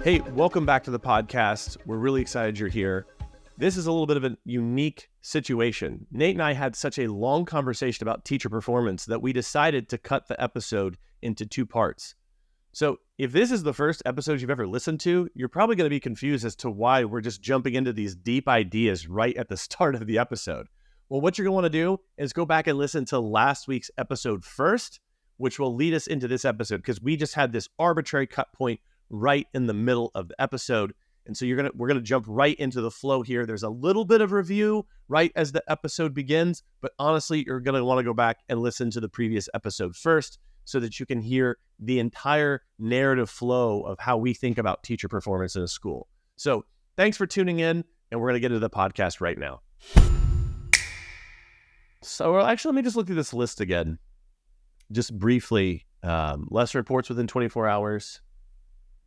Hey, welcome back to the podcast. We're really excited you're here. This is a little bit of a unique situation. Nate and I had such a long conversation about teacher performance that we decided to cut the episode into two parts. So if this is the first episode you've ever listened to, you're probably going to be confused as to why we're just jumping into these deep ideas right at the start of the episode. Well, what you're going to want to do is go back and listen to last week's episode first, which will lead us into this episode because we just had this arbitrary cut point right in the middle of the episode. And so we're going to jump right into the flow here. There's a little bit of review right as the episode begins, but honestly, you're going to want to go back and listen to the previous episode first so that you can hear the entire narrative flow of how we think about teacher performance in a school. So thanks for tuning in, and we're going to get into the podcast right now. So actually, let me just look through this list again, just briefly. Lesson reports within 24 hours,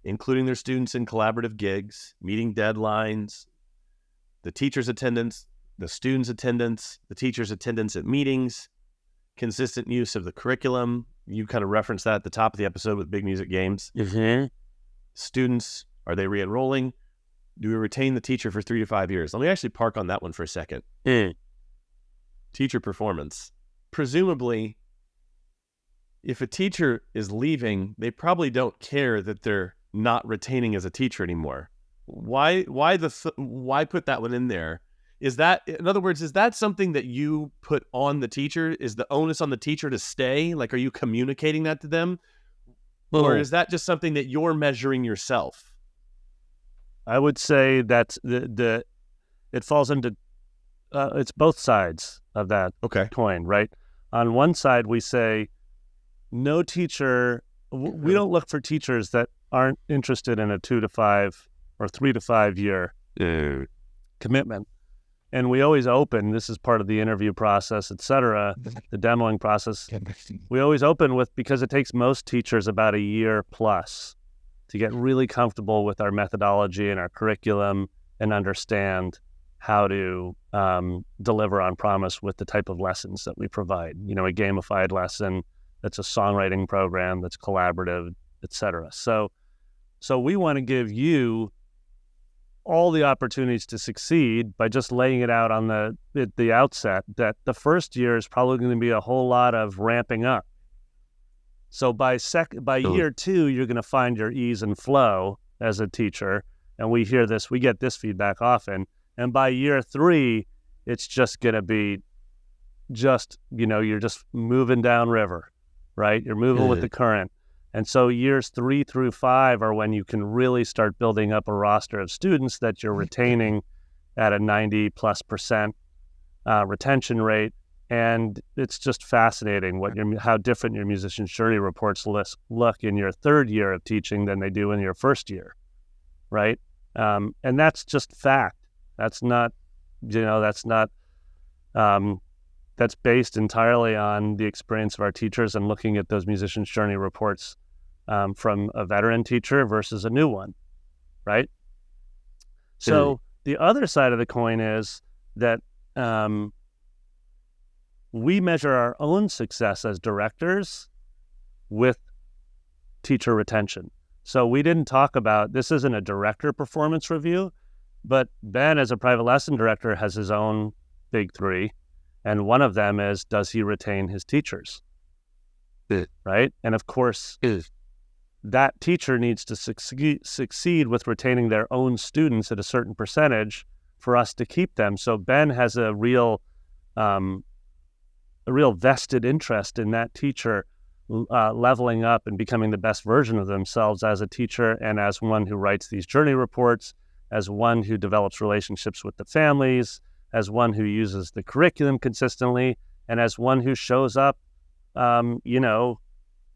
including their students in collaborative gigs, meeting deadlines, the teacher's attendance, the student's attendance, the teacher's attendance at meetings, consistent use of the curriculum. You kind of referenced that at the top of the episode with Big Music Games. Mm-hmm. Students, are they re-enrolling? Do we retain the teacher for 3 to 5 years? Let me actually park on that one for a second. Teacher performance. Presumably, if a teacher is leaving, they probably don't care that they're not retaining as a teacher anymore. Why put that one in there? Is that, in other words, is that something that you put on the teacher? Is the onus on the teacher to stay? Like, are you communicating that to them? Or is that just something that you're measuring yourself? I would say that it falls into, it's both sides of that coin, right? On one side, we say, no teacher, we don't look for teachers that aren't interested in a 2 to 5 or 3 to 5 year commitment. And we always open, this is part of the interview process, et cetera, the demoing process. We always open with, because it takes most teachers about a year plus to get really comfortable with our methodology and our curriculum and understand how to deliver on promise with the type of lessons that we provide. You know, a gamified lesson that's a songwriting program that's collaborative, et cetera. So we want to give you all the opportunities to succeed by just laying it out on the outset that the first year is probably going to be a whole lot of ramping up. So by year 2, you're going to find your ease and flow as a teacher. And we get this feedback often. And by year 3, it's just going to be you're just moving downriver, right? You're moving with the current. And so years 3 through 5 are when you can really start building up a roster of students that you're retaining at a 90+% retention rate. And it's just fascinating how different your musician's journey reports look in your 3rd year of teaching than they do in your 1st year, right? And that's just fact. That's not, that's based entirely on the experience of our teachers and looking at those musician's journey reports from a veteran teacher versus a new one, right? So the other side of the coin is that we measure our own success as directors with teacher retention. So we didn't talk about, this isn't a director performance review, but Ben, as a private lesson director, has his own big 3. And one of them is, does he retain his teachers? Right? And of course, that teacher needs to succeed with retaining their own students at a certain percentage for us to keep them. So Ben has a real vested interest in that teacher leveling up and becoming the best version of themselves as a teacher and as one who writes these journey reports, as one who develops relationships with the families, as one who uses the curriculum consistently, and as one who shows up,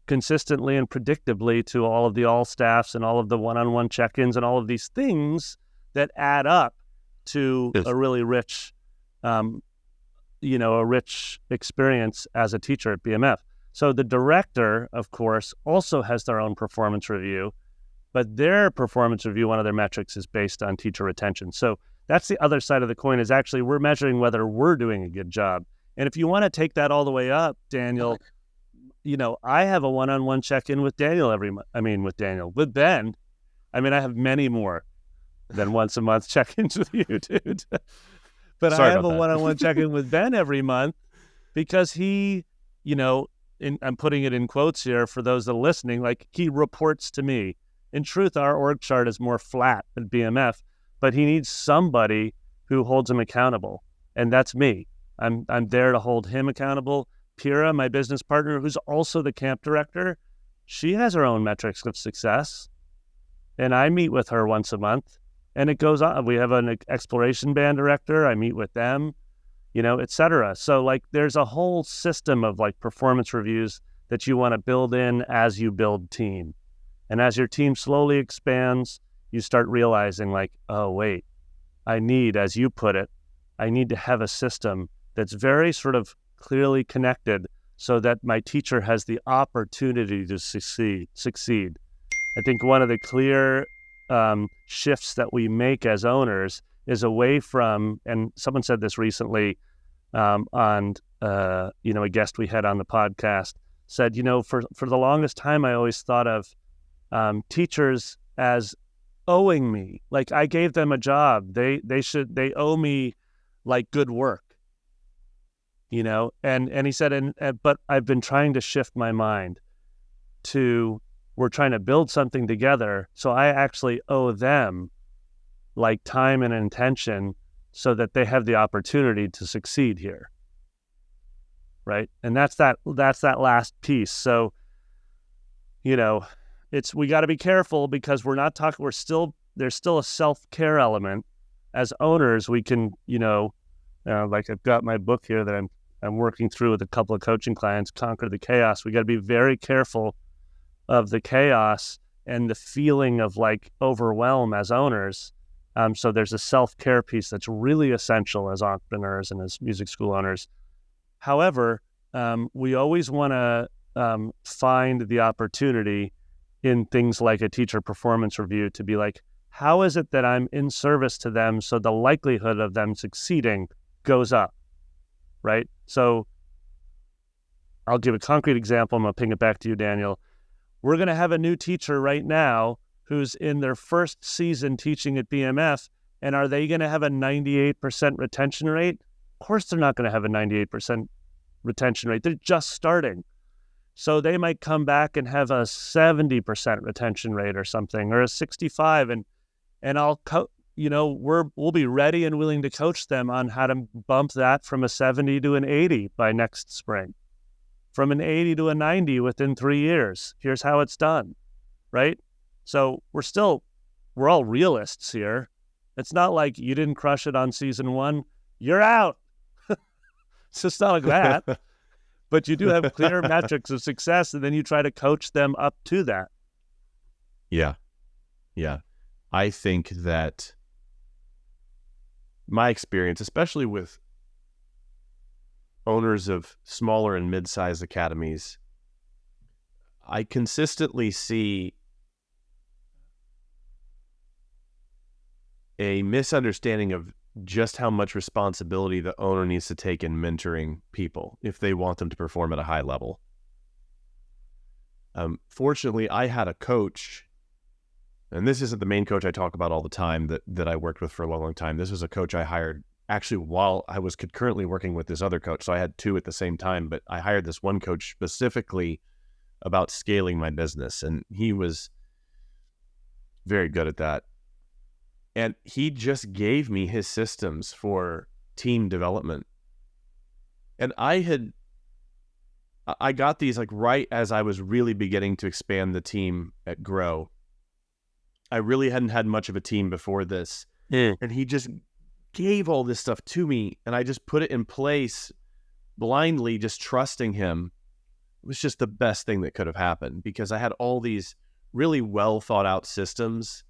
consistently and predictably to all of the all staffs and all of the one-on-one check-ins and all of these things that add up to a really rich, a rich experience as a teacher at BMF. So the director, of course, also has their own performance review, but their performance review, one of their metrics, is based on teacher retention. So that's the other side of the coin, is actually we're measuring whether we're doing a good job. And if you want to take that all the way up, Daniel, I have a one-on-one check-in with Daniel with Ben. I mean, I have many more than once a month check-ins with you, dude. But Sorry I have about a that. one-on-one check-in with Ben every month because he, I'm putting it in quotes here for those that are listening, like he reports to me. In truth, our org chart is more flat than BMF, but he needs somebody who holds him accountable. And that's me. I'm there to hold him accountable. Pira, my business partner, who's also the camp director, she has her own metrics of success. And I meet with her once a month. And it goes on. We have an exploration band director. I meet with them, et cetera. So like there's a whole system of like performance reviews that you want to build in as you build team. And as your team slowly expands, you start realizing like, oh, wait, I need, as you put it, I need to have a system that's very sort of clearly connected so that my teacher has the opportunity to succeed. I think one of the clear shifts that we make as owners is away from, and someone said this recently on a guest we had on the podcast, said, for the longest time, I always thought of teachers as owing me. Like I gave them a job. They owe me like good work, and he said, but I've been trying to shift my mind to we're trying to build something together. So I actually owe them like time and intention so that they have the opportunity to succeed here. Right. And that's that last piece. So, we got to be careful because there's still a self-care element. As owners, we can, like I've got my book here that I'm working through with a couple of coaching clients, Conquer the Chaos. We got to be very careful of the chaos and the feeling of like overwhelm as owners. So there's a self-care piece that's really essential as entrepreneurs and as music school owners. However, we always want to find the opportunity in things like a teacher performance review to be like, how is it that I'm in service to them so the likelihood of them succeeding goes up, right? So I'll give a concrete example. I'm going to ping it back to you, Daniel. We're going to have a new teacher right now who's in their first season teaching at BMF, and are they going to have a 98% retention rate? Of course they're not going to have a 98% retention rate. They're just starting. So they might come back and have a 70% retention rate or something, or a 65, and I'll we'll be ready and willing to coach them on how to bump that from a 70 to an 80 by next spring. From an 80 to a 90 within 3 years. Here's how it's done, right? So we're all realists here. It's not like you didn't crush it on season 1, you're out. It's just not like that. But you do have clear metrics of success, and then you try to coach them up to that. Yeah. I think that my experience, especially with owners of smaller and mid-sized academies, I consistently see a misunderstanding of just how much responsibility the owner needs to take in mentoring people if they want them to perform at a high level. Fortunately, I had a coach, and this isn't the main coach I talk about all the time that I worked with for a long, long time. This was a coach I hired actually while I was concurrently working with this other coach. So I had two at the same time, but I hired this one coach specifically about scaling my business, and he was very good at that. And he just gave me his systems for team development. And I got these like right as I was really beginning to expand the team at Grow. I really hadn't had much of a team before this. And he just gave all this stuff to me, and I just put it in place blindly, just trusting him. It was just the best thing that could have happened because I had all these really well thought out systems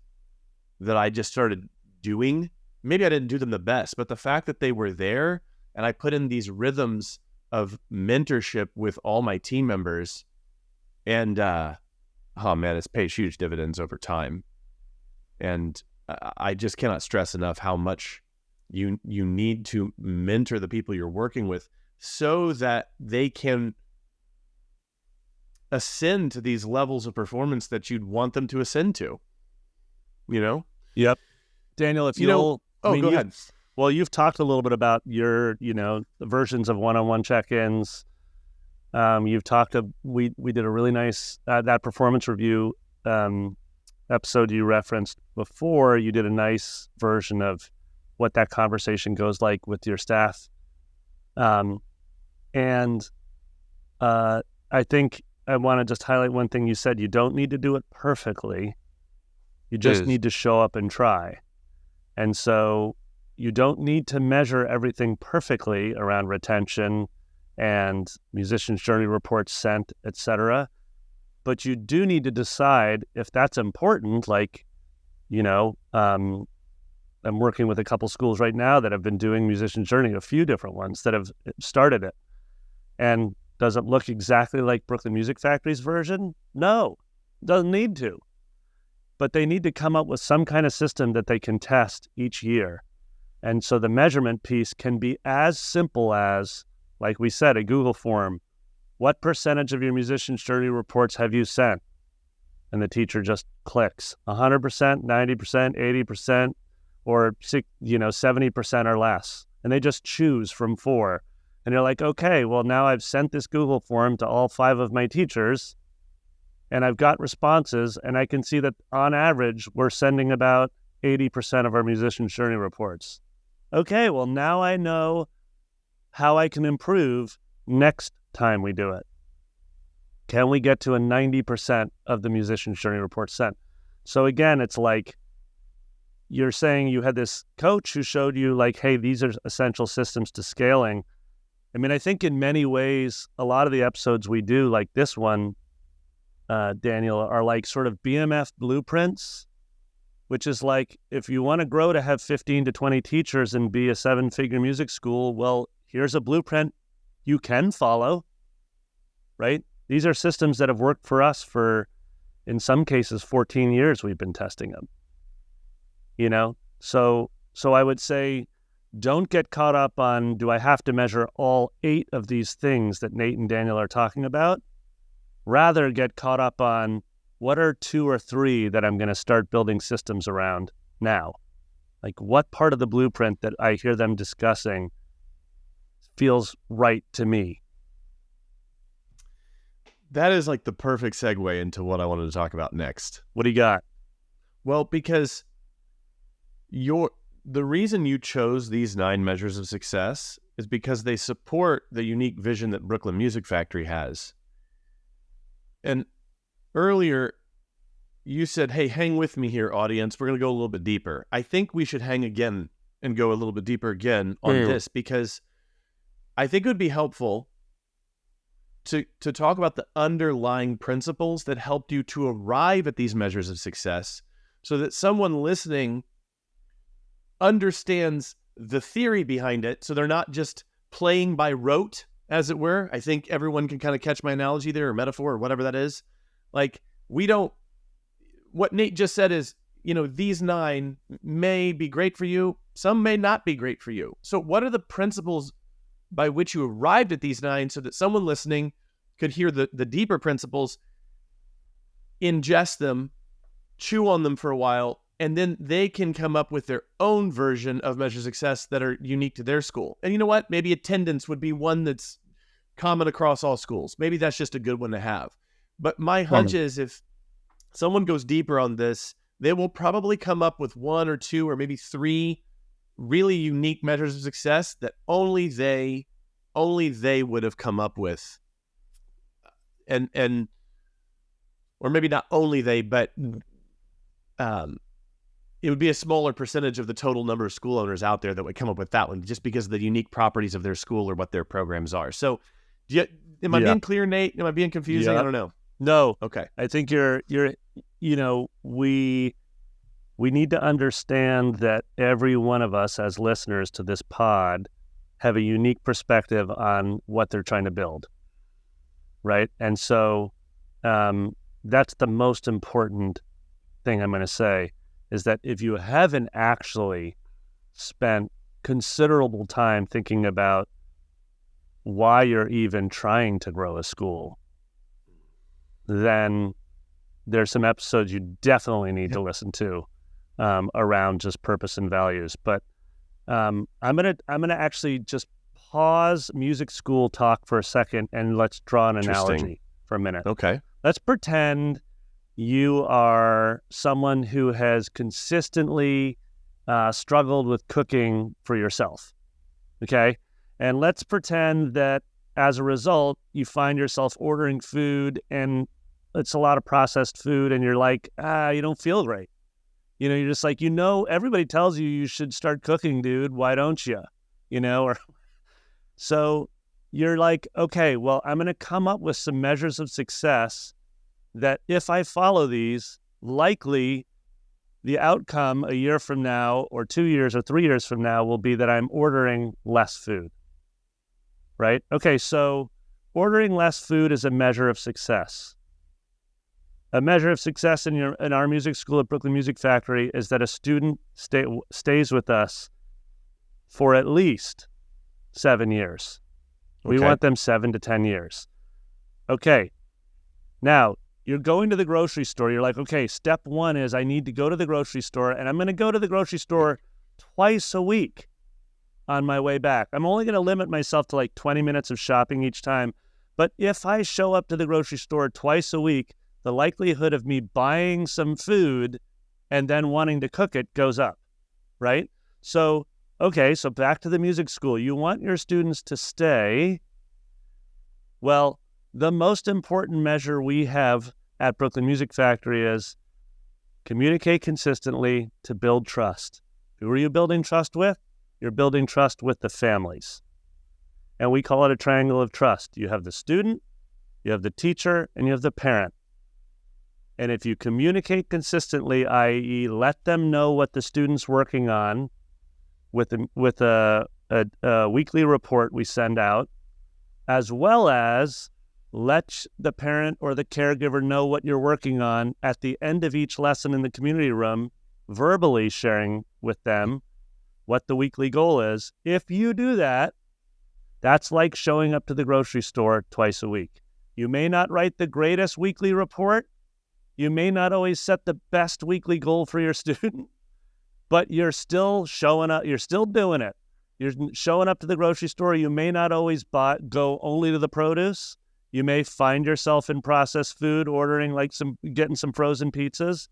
that I just started doing. Maybe I didn't do them the best, but the fact that they were there and I put in these rhythms of mentorship with all my team members, and it's paid huge dividends over time. And I just cannot stress enough how much you need to mentor the people you're working with so that they can ascend to these levels of performance that you'd want them to ascend to. Yep. Daniel, if you'll... go ahead. Well, you've talked a little bit about your, the versions of one-on-one check-ins. You've talked, we did a really nice, that performance review episode you referenced before. You did a nice version of what that conversation goes like with your staff. And I think I want to just highlight one thing you said. You don't need to do it perfectly. You just need to show up and try. And so you don't need to measure everything perfectly around retention and musician's journey reports sent, etc. But you do need to decide if that's important. Like, I'm working with a couple schools right now that have been doing musician's journey, a few different ones that have started it. And does it look exactly like Brooklyn Music Factory's version? No, doesn't need to. But they need to come up with some kind of system that they can test each year. And so the measurement piece can be as simple as, like we said, a Google form. What percentage of your musician's journey reports have you sent? And the teacher just clicks 100%, 90%, 80%, or 70% or less. And they just choose from 4. And you're like, okay, well, now I've sent this Google form to all 5 of my teachers, and I've got responses, and I can see that on average, we're sending about 80% of our musician's journey reports. Okay, well, now I know how I can improve next time we do it. Can we get to a 90% of the musician's journey reports sent? So again, it's like you're saying you had this coach who showed you like, hey, these are essential systems to scaling. I mean, I think in many ways, a lot of the episodes we do, like this one, Daniel, are like sort of BMF blueprints, which is like, if you want to grow to have 15 to 20 teachers and be a 7-figure music school, well, here's a blueprint you can follow, right? These are systems that have worked for us for, in some cases, 14 years we've been testing them, So I would say, don't get caught up on, do I have to measure all 8 of these things that Nate and Daniel are talking about? Rather get caught up on, what are 2 or 3 that I'm going to start building systems around now? Like, what part of the blueprint that I hear them discussing feels right to me? That is like the perfect segue into what I wanted to talk about next. What do you got? Well, because the reason you chose these 9 measures of success is because they support the unique vision that Brooklyn Music Factory has. And earlier, you said, hey, hang with me here, audience. We're going to go a little bit deeper. I think we should hang again and go a little bit deeper again on this, because I think it would be helpful to talk about the underlying principles that helped you to arrive at these measures of success, so that someone listening understands the theory behind it, so they're not just playing by rote, as it were. I think everyone can kind of catch my analogy there, or metaphor, or whatever that is. Like, what Nate just said is, these 9 may be great for you, some may not be great for you. So what are the principles by which you arrived at these 9, so that someone listening could hear the deeper principles, ingest them, chew on them for a while, and then they can come up with their own version of measure success that are unique to their school. And you know what? Maybe attendance would be one that's common across all schools. Maybe that's just a good one to have. But my hunch is, if someone goes deeper on this, they will probably come up with 1 or 2 or maybe 3 really unique measures of success that only they would have come up with. And or maybe not only they, but it would be a smaller percentage of the total number of school owners out there that would come up with that one, just because of the unique properties of their school or what their programs are. So am I being clear, Nate? Am I being confusing? I don't know. No. Okay. I think we need to understand that every one of us as listeners to this pod have a unique perspective on what they're trying to build, right? And so that's the most important thing I'm going to say, is that if you haven't actually spent considerable time thinking about why you're even trying to grow a school, then there's some episodes you definitely need to listen to around just purpose and values. But I'm gonna actually just pause music school talk for a second and let's draw an analogy for a minute. Okay. Let's pretend you are someone who has consistently struggled with cooking for yourself. Okay. And let's pretend that as a result, you find yourself ordering food and it's a lot of processed food and you're like, you don't feel great. You're just like, everybody tells you should start cooking, dude. Why don't you? Or so you're like, okay, well, I'm going to come up with some measures of success that if I follow these, likely the outcome a year from now or 2 years or 3 years from now will be that I'm ordering less food, right? Okay, so ordering less food is a measure of success. A measure of success in our music school at Brooklyn Music Factory is that a student stays with us for at least 7 years. We want them 7 to 10 years. Okay, now you're going to the grocery store. You're like, okay, step one is I need to go to the grocery store, and I'm going to go to the grocery store twice a week on my way back. I'm only going to limit myself to like 20 minutes of shopping each time. But if I show up to the grocery store twice a week, the likelihood of me buying some food and then wanting to cook it goes up, right? So back to the music school. You want your students to stay. Well, the most important measure we have at Brooklyn Music Factory is communicate consistently to build trust. Who are you building trust with? You're building trust with the families. And we call it a triangle of trust. You have the student, you have the teacher, and you have the parent. And if you communicate consistently, i.e. let them know what the student's working on with a weekly report we send out, as well as let the parent or the caregiver know what you're working on at the end of each lesson in the community room, verbally sharing with them what the weekly goal is. If you do that, that's like showing up to the grocery store twice a week. You may not write the greatest weekly report. You may not always set the best weekly goal for your student, but you're still showing up. You're still doing it. You're showing up to the grocery store. You may not always go only to the produce. You may find yourself in processed food, getting some frozen pizzas.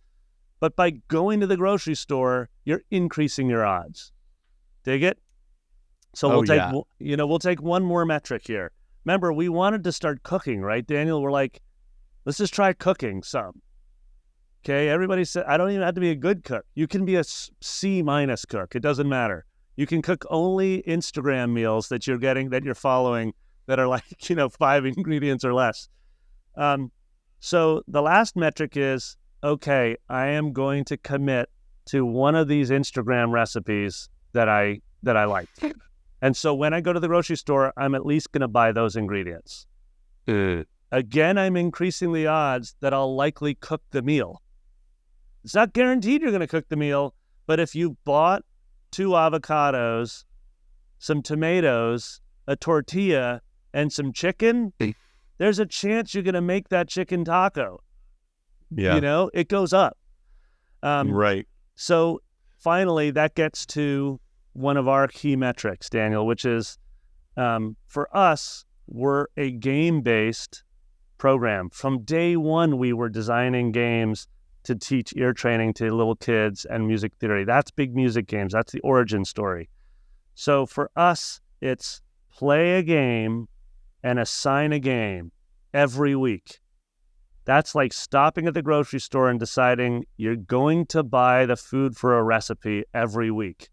But by going to the grocery store, you're increasing your odds. Dig it? So we'll take one more metric here. Remember, we wanted to start cooking, right, Daniel? We're like, let's just try cooking some. Okay, everybody said, I don't even have to be a good cook. You can be a C- cook. It doesn't matter. You can cook only Instagram meals that you're following that are like, 5 ingredients or less. So the last metric is, okay, I am going to commit to one of these Instagram recipes that I like. And so when I go to the grocery store, I'm at least going to buy those ingredients. Again, I'm increasing the odds that I'll likely cook the meal. It's not guaranteed you're going to cook the meal, but if you bought 2 avocados, some tomatoes, a tortilla, and some chicken, there's a chance you're going to make that chicken taco. Yeah. It goes up. Right. So finally, that gets to one of our key metrics, Daniel, which is for us, we're a game-based program. From day one, we were designing games to teach ear training to little kids and music theory. That's big music games. That's the origin story. So for us, it's play a game and assign a game every week. That's like stopping at the grocery store and deciding you're going to buy the food for a recipe every week.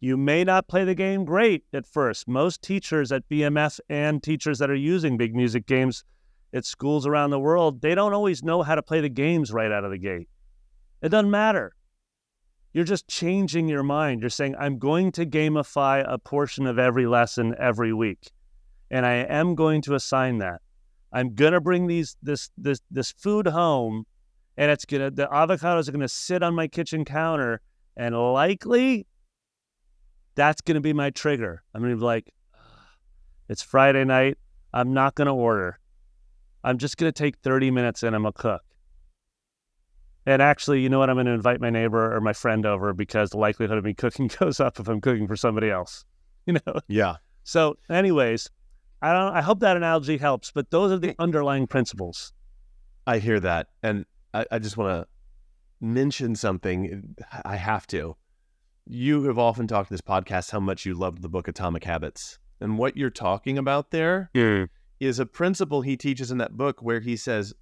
You may not play the game great at first. Most teachers at BMF and teachers that are using big music games at schools around the world, they don't always know how to play the games right out of the gate. It doesn't matter. You're just changing your mind. You're saying, I'm going to gamify a portion of every lesson every week. And I am going to assign that. I'm going to bring this food home, and the avocados are going to sit on my kitchen counter, and likely that's going to be my trigger. I'm going to be like, it's Friday night. I'm not going to order. I'm just going to take 30 minutes and I'm going to cook. And actually, you know what? I'm going to invite my neighbor or my friend over because the likelihood of me cooking goes up if I'm cooking for somebody else. Yeah. So, anyways, I hope that analogy helps. But those are the underlying principles. I hear that, and I just want to mention something. I have to. You have often talked in this podcast how much you loved the book Atomic Habits, and what you're talking about there is a principle he teaches in that book where he says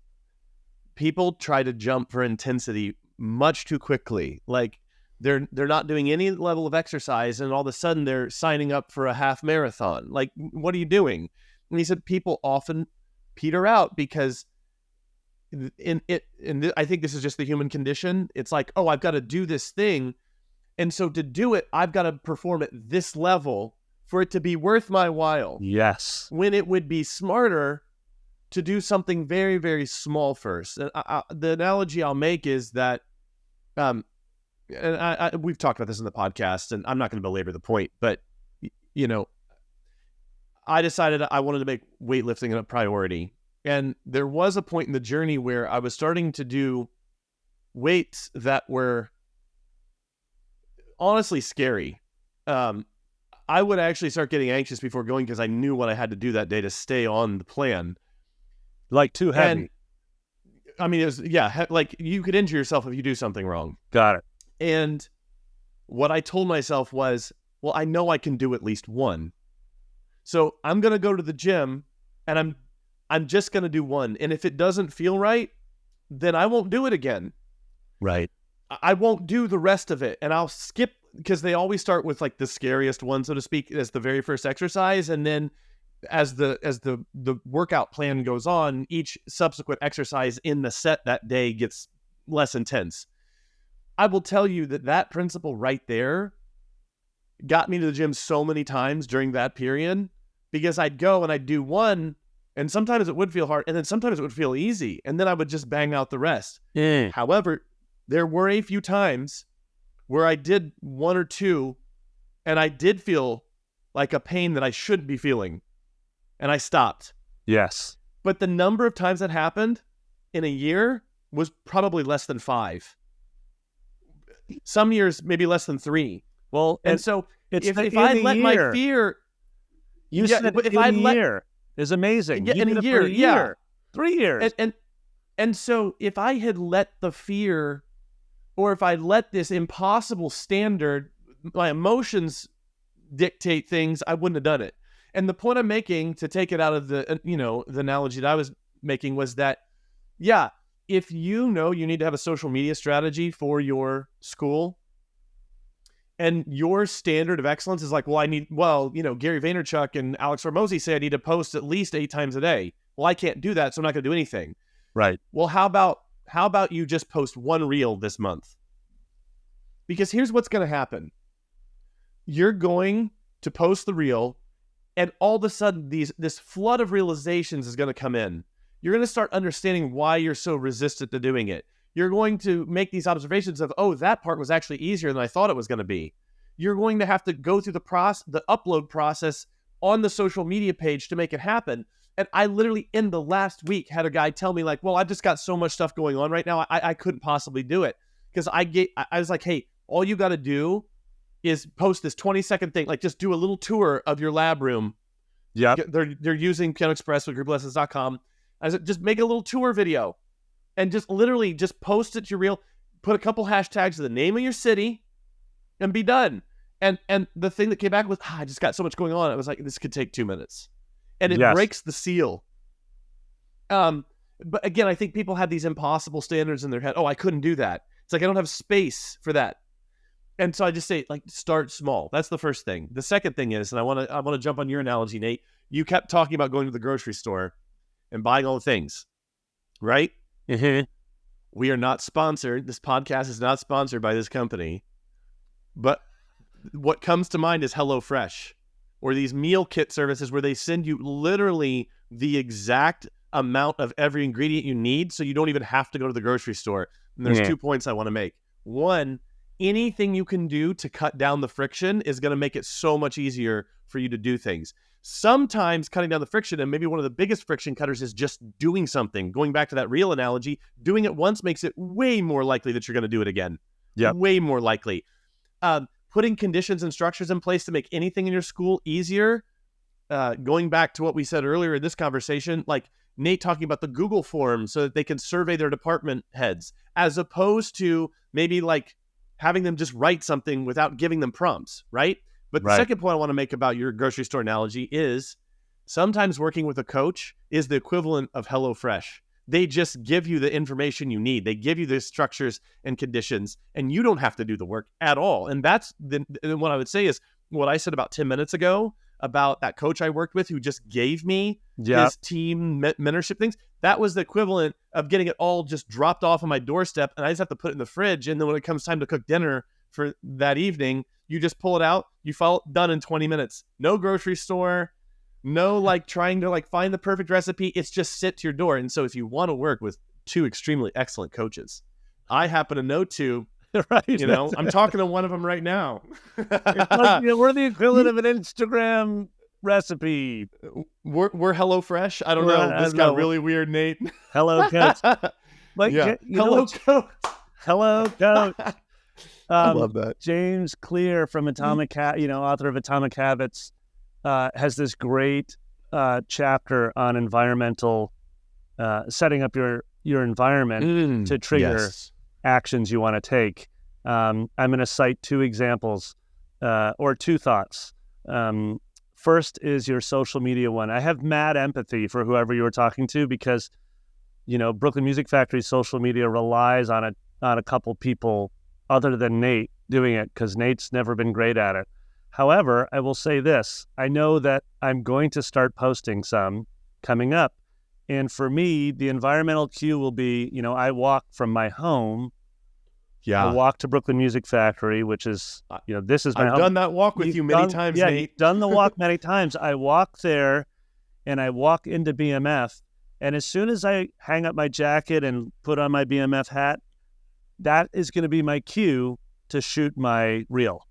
people try to jump for intensity much too quickly. Like they're not doing any level of exercise and all of a sudden they're signing up for a half marathon. Like, what are you doing? And he said people often peter out because I think this is just the human condition. It's like, oh, I've got to do this thing. And so to do it, I've got to perform at this level for it to be worth my while. Yes. When it would be smarter to do something very, very small first. And the analogy I'll make is that, we've talked about this in the podcast, and I'm not going to belabor the point, but, I decided I wanted to make weightlifting a priority. And there was a point in the journey where I was starting to do weights that were honestly scary. I would actually start getting anxious before going because I knew what I had to do that day to stay on the plan. Like too heavy. And, it was, like you could injure yourself if you do something wrong. Got it. And what I told myself was, well, I know I can do at least one. So I'm going to go to the gym and I'm just going to do one. And if it doesn't feel right, then I won't do it again. Right. I won't do the rest of it. And I'll skip, because they always start with like the scariest one, so to speak, as the very first exercise. And then as the workout plan goes on, each subsequent exercise in the set that day gets less intense. I will tell you that principle right there got me to the gym so many times during that period, because I'd go and I'd do one, and sometimes it would feel hard, and then sometimes it would feel easy, and then I would just bang out the rest. However, there were a few times where I did one or two, and I did feel like a pain that I shouldn't be feeling, and I stopped. Yes. But the number of times that happened in a year was probably less than 5. Some years, maybe less than 3. Well, and so if I let my fear... You said if I let year is amazing. Yeah, in a year, yeah. 3 years. And so if I had let the fear, or if I let this impossible standard, my emotions dictate things, I wouldn't have done it. And the point I'm making, to take it out of the analogy that I was making, was that, if you need to have a social media strategy for your school, and your standard of excellence is like, Gary Vaynerchuk and Alex Hormozi say I need to post at least 8 times a day. Well, I can't do that, so I'm not going to do anything. Right. Well, how about you just post 1 reel this month? Because here's what's going to happen. You're going to post the reel, and all of a sudden, this flood of realizations is going to come in. You're going to start understanding why you're so resistant to doing it. You're going to make these observations of, oh, that part was actually easier than I thought it was going to be. You're going to have to go through the upload process on the social media page to make it happen. And I literally, in the last week, had a guy tell me like, well, I've just got so much stuff going on right now. I couldn't possibly do it. Because I was like, hey, all you got to do is post this 20-second thing. Like, just do a little tour of your lab room. Yeah. They're using Piano Express with grouplessons.com. I said, just make a little tour video. And just literally just post it to your reel, put a couple hashtags to the name of your city, and be done. And the thing that came back was, I just got so much going on. I was like, this could take 2 minutes. And it breaks the seal. But again, I think people have these impossible standards in their head. Oh, I couldn't do that. It's like, I don't have space for that. And so I just say, like, start small. That's the first thing. The second thing is, and I want to jump on your analogy, Nate. You kept talking about going to the grocery store and buying all the things, right? Mm-hmm. We are not sponsored. This podcast is not sponsored by this company. But what comes to mind is HelloFresh, or these meal kit services where they send you literally the exact amount of every ingredient you need, so you don't even have to go to the grocery store. And there's 2 points I want to make. One, anything you can do to cut down the friction is going to make it so much easier for you to do things. sometimes cutting down the friction, and maybe one of the biggest friction cutters is just doing something. Going back to that real analogy, doing it once makes it way more likely that you're going to do it again. Yep. Way more likely. Putting conditions and structures in place to make anything in your school easier. Going back to what we said earlier in this conversation, like Nate talking about the Google form so that they can survey their department heads, as opposed to maybe like having them just write something without giving them prompts, right? But the second point I want to make about your grocery store analogy is sometimes working with a coach is the equivalent of HelloFresh. They just give you the information you need. They give you the structures and conditions, and you don't have to do the work at all. And that's what I would say is what I said about 10 minutes ago about that coach I worked with who just gave me his team mentorship things. That was the equivalent of getting it all just dropped off on my doorstep, and I just have to put it in the fridge. And then when it comes time to cook dinner for that evening, you just pull it out, you follow, done in 20 minutes. No grocery store, no like trying to like find the perfect recipe. It's just sit to your door. And so if you want to work with two extremely excellent coaches, I happen to know two, right? You know, I'm talking to one of them right now. Like, we're the equivalent of an Instagram recipe. We're HelloFresh. I don't know. This got really weird, Nate. Hello, coach. Like, hello, coach. Hello, coach. I love that. James Clear from author of Atomic Habits, has this great chapter on environmental, setting up your environment to trigger actions you want to take. I'm going to cite two examples or two thoughts. First is your social media one. I have mad empathy for whoever you were talking to because, Brooklyn Music Factory's social media relies on a couple people other than Nate doing it because Nate's never been great at it. However, I will say this. I know that I'm going to start posting some coming up. And for me, the environmental cue will be, I walk from my home. I walk to Brooklyn Music Factory, which is, this is my home. I've done that walk with you many times, Nate. You've done the walk many times. I walk there and I walk into BMF. And as soon as I hang up my jacket and put on my BMF hat, that is going to be my cue to shoot my reel.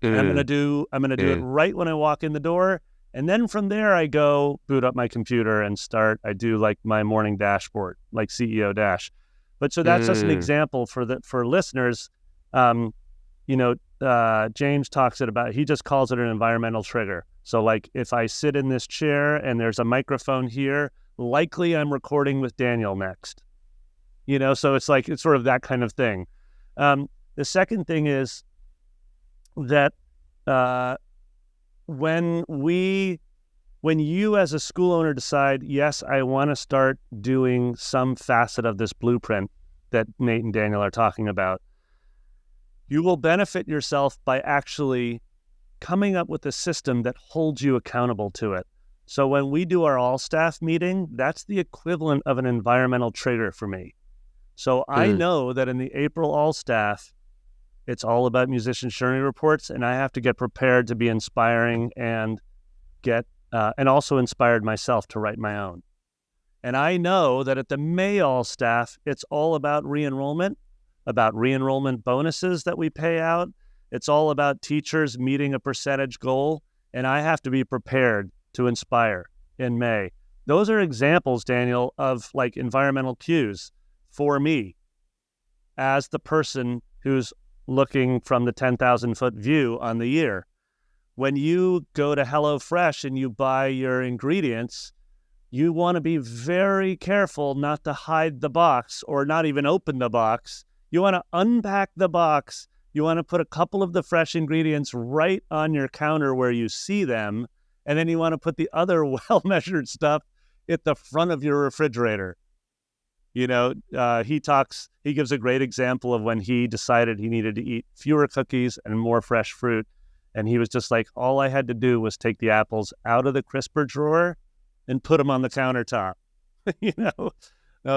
And I'm going to do it right when I walk in the door. And then from there, I go boot up my computer and I do like my morning dashboard, like CEO Dash. But so that's just an example for listeners. James talks he just calls it an environmental trigger. So like if I sit in this chair and there's a microphone here, likely I'm recording with Daniel next. So it's sort of that kind of thing. The second thing is that when you as a school owner decide, yes, I want to start doing some facet of this blueprint that Nate and Daniel are talking about, you will benefit yourself by actually coming up with a system that holds you accountable to it. So when we do our all-staff meeting, that's the equivalent of an environmental trigger for me. So I know that in the April all-staff, it's all about musician journey reports, and I have to get prepared to be inspiring and and also inspired myself to write my own. And I know that at the May all-staff, it's all about re-enrollment bonuses that we pay out. It's all about teachers meeting a percentage goal, and I have to be prepared to inspire in May. Those are examples, Daniel, of like environmental cues for me as the person who's looking from the 10,000-foot view on the year. When you go to HelloFresh and you buy your ingredients, you want to be very careful not to hide the box or not even open the box. You want to unpack the box. You want to put a couple of the fresh ingredients right on your counter where you see them. And then you want to put the other well-measured stuff at the front of your refrigerator. He gives a great example of when he decided he needed to eat fewer cookies and more fresh fruit. And he was just like, all I had to do was take the apples out of the crisper drawer and put them on the countertop.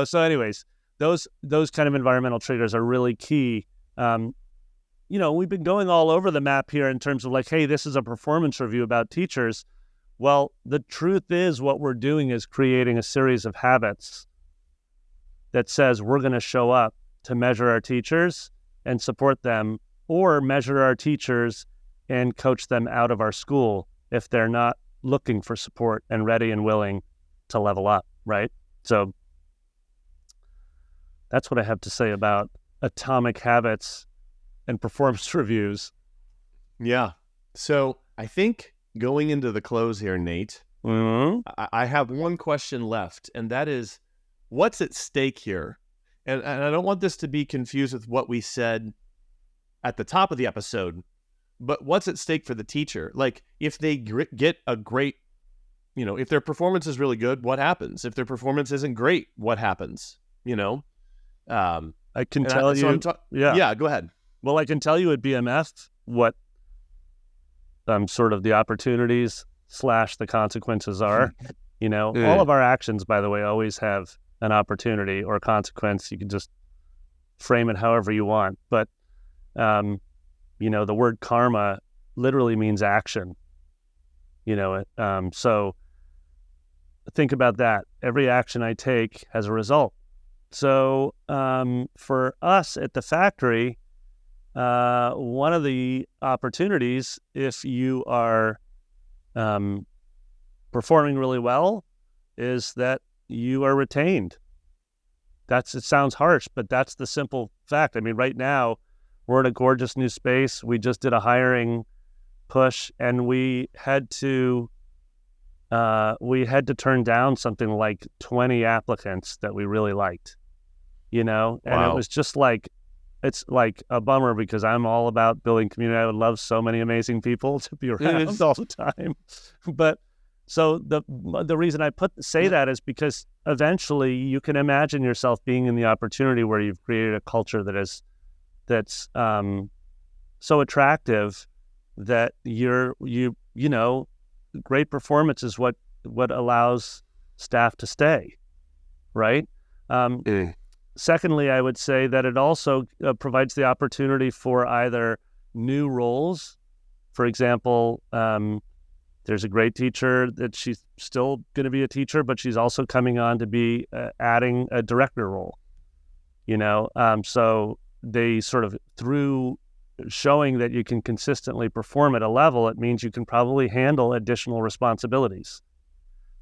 So anyways, those kind of environmental triggers are really key. We've been going all over the map here in terms of like, hey, this is a performance review about teachers. Well, the truth is what we're doing is creating a series of habits that says we're going to show up to measure our teachers and support them, or measure our teachers and coach them out of our school if they're not looking for support and ready and willing to level up, right? So that's what I have to say about atomic habits and performance reviews. Yeah. So I think going into the close here, Nate, I have one question left, and that is, what's at stake here? And I don't want this to be confused with what we said at the top of the episode, but what's at stake for the teacher? Like, if they get a great, if their performance is really good, what happens? If their performance isn't great, what happens? I can tell you. Yeah, go ahead. Well, I can tell you at BMF what sort of the opportunities / the consequences are. All of our actions, by the way, always have an opportunity or consequence. You can just frame it however you want. But, the word karma literally means action. So think about that. Every action I take has a result. So for us at the factory, one of the opportunities, if you are performing really well, is that you are retained. It sounds harsh, but that's the simple fact. I mean, right now, we're in a gorgeous new space. We just did a hiring push, and we had to turn down something like 20 applicants that we really liked, and Wow. It was just like, it's like a bummer because I'm all about building community. I would love so many amazing people to be around all the time. But so the reason I say that is because eventually you can imagine yourself being in the opportunity where you've created a culture that's so attractive that great performance is what allows staff to stay, right? Secondly, I would say that it also provides the opportunity for either new roles. For example, there's a great teacher that she's still going to be a teacher, but she's also coming on to be adding a director role. So they sort of, through showing that you can consistently perform at a level, it means you can probably handle additional responsibilities,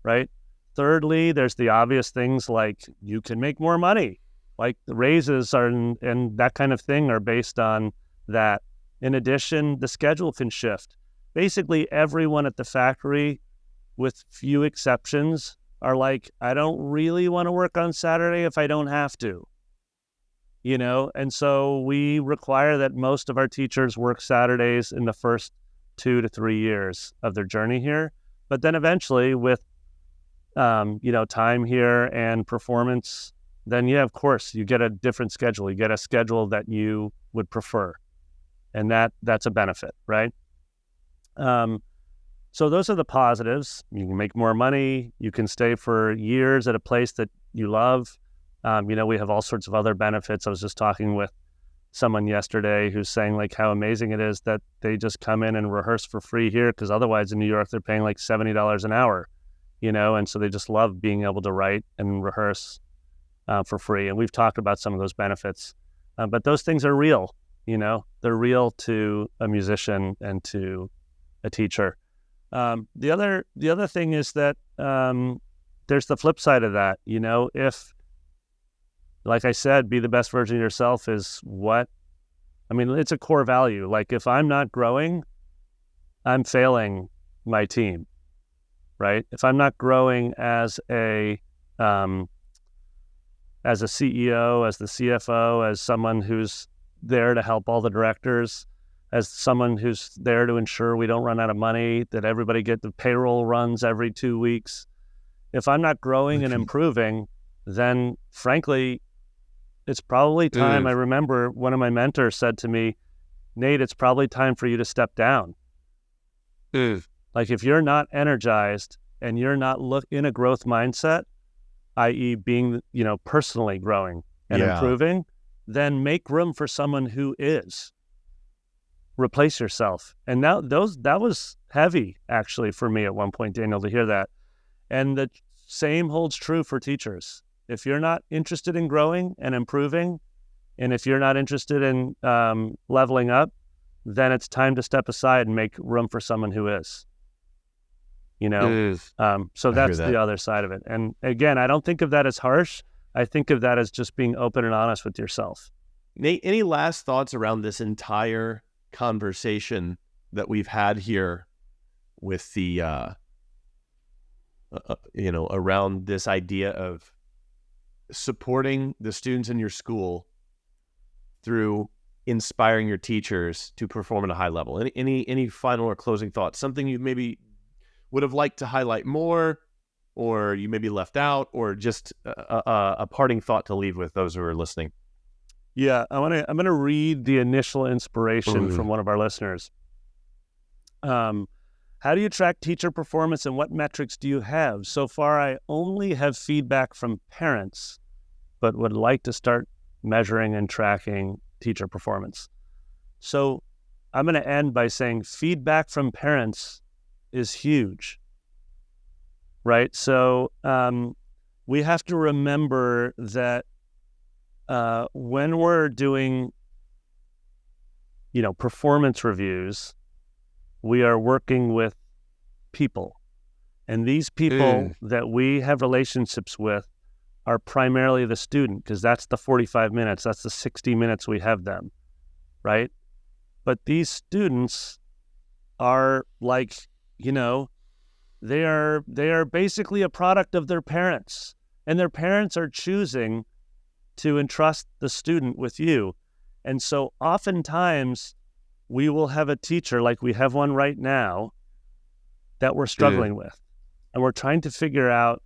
right? Thirdly, there's the obvious things like you can make more money. Like the raises and that kind of thing are based on that. In addition, the schedule can shift. Basically, everyone at the factory, with few exceptions, are like, I don't really want to work on Saturday if I don't have to. And so we require that most of our teachers work Saturdays in the first 2 to 3 years of their journey here. But then eventually with, time here and performance, then of course, you get a different schedule. You get a schedule that you would prefer. And that's a benefit, right? So those are the positives. You can make more money. You can stay for years at a place that you love. We have all sorts of other benefits. I was just talking with someone yesterday who's saying like how amazing it is that they just come in and rehearse for free here, because otherwise in New York, they're paying like $70 an hour, and so they just love being able to write and rehearse for free. And we've talked about some of those benefits, but those things are real, they're real to a musician and to a teacher. The other thing is that there's the flip side of that. If, like I said, be the best version of yourself is it's a core value. Like if I'm not growing, I'm failing my team, right? If I'm not growing as a CEO, as the CFO, as someone who's there to help all the directors, as someone who's there to ensure we don't run out of money, that everybody get the payroll runs every 2 weeks. If I'm not growing and improving, then frankly, it's probably time. I remember one of my mentors said to me, Nate, it's probably time for you to step down. Like if you're not energized and you're not in a growth mindset, i.e. being, personally growing and improving, then make room for someone who is. Replace yourself. And that was heavy actually for me at one point, Daniel, to hear that. And the same holds true for teachers. If you're not interested in growing and improving, and if you're not interested in leveling up, then it's time to step aside and make room for someone who is. So that's the other side of it. And again, I don't think of that as harsh. I think of that as just being open and honest with yourself. Nate, any last thoughts around this entire conversation that we've had here with the, around this idea of supporting the students in your school through inspiring your teachers to perform at a high level? Any final or closing thoughts? Something you maybe would have liked to highlight more, or you maybe left out, or just a parting thought to leave with those who are listening? Yeah, I'm gonna read the initial inspiration from one of our listeners. How do you track teacher performance, and what metrics do you have? So far, I only have feedback from parents, but would like to start measuring and tracking teacher performance. So I'm going to end by saying feedback from parents is huge, right? So we have to remember that when we're doing, performance reviews, we are working with people. And these people that we have relationships with are primarily the student, because that's the 45 minutes, that's the 60 minutes we have them, right? But these students are like, they are basically a product of their parents, and their parents are choosing to entrust the student with you. And so oftentimes we will have a teacher, like we have one right now, that we're struggling with. And we're trying to figure out,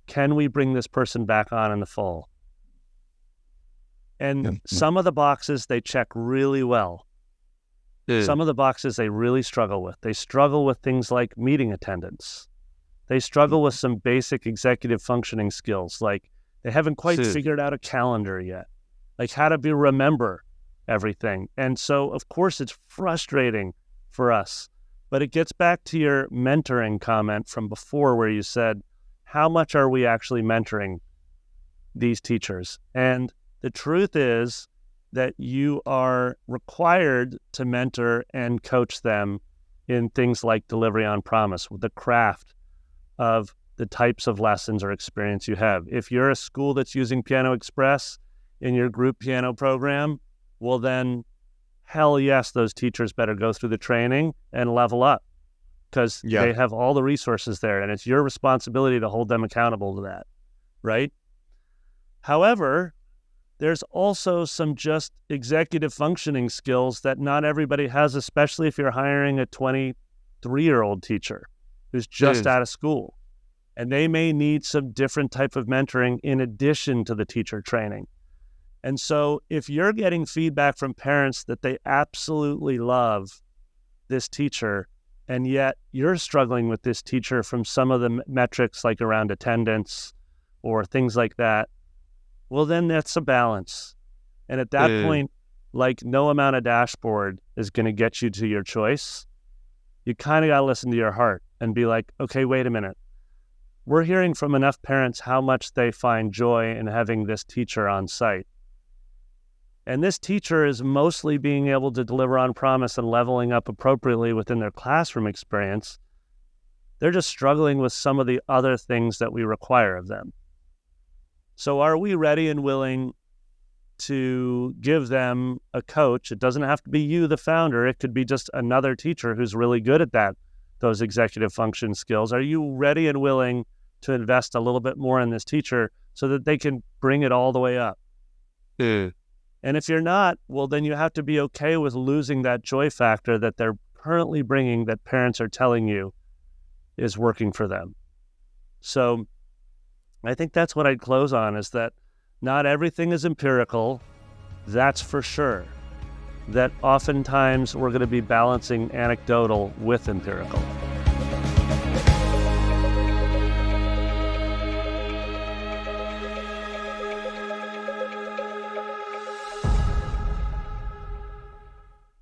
can we bring this person back on in the fall? And some of the boxes they check really well. Some of the boxes they really struggle with. They struggle with things like meeting attendance. They struggle with some basic executive functioning skills, like they haven't quite figured out a calendar yet, like how to remember everything. And so, of course, it's frustrating for us. But it gets back to your mentoring comment from before, where you said, how much are we actually mentoring these teachers? And the truth is that you are required to mentor and coach them in things like delivery on promise, with the craft of the types of lessons or experience you have. If you're a school that's using Piano Express in your group piano program, well then, hell yes, those teachers better go through the training and level up, because they have all the resources there, and it's your responsibility to hold them accountable to that, right? However, there's also some just executive functioning skills that not everybody has, especially if you're hiring a 23-year-old teacher who's just out of school. And they may need some different type of mentoring in addition to the teacher training. And so if you're getting feedback from parents that they absolutely love this teacher, and yet you're struggling with this teacher from some of the metrics like around attendance or things like that, well, then that's a balance. And at that point, like no amount of dashboard is going to get you to your choice. You kind of got to listen to your heart and be like, okay, wait a minute. We're hearing from enough parents how much they find joy in having this teacher on site. And this teacher is mostly being able to deliver on promise and leveling up appropriately within their classroom experience. They're just struggling with some of the other things that we require of them. So are we ready and willing to give them a coach? It doesn't have to be you, the founder. It could be just another teacher who's really good at those executive function skills. Are you ready and willing to invest a little bit more in this teacher so that they can bring it all the way up? And if you're not, well, then you have to be okay with losing that joy factor that they're currently bringing, that parents are telling you is working for them. So I think that's what I'd close on, is that not everything is empirical. That's for sure. That oftentimes we're going to be balancing anecdotal with empirical.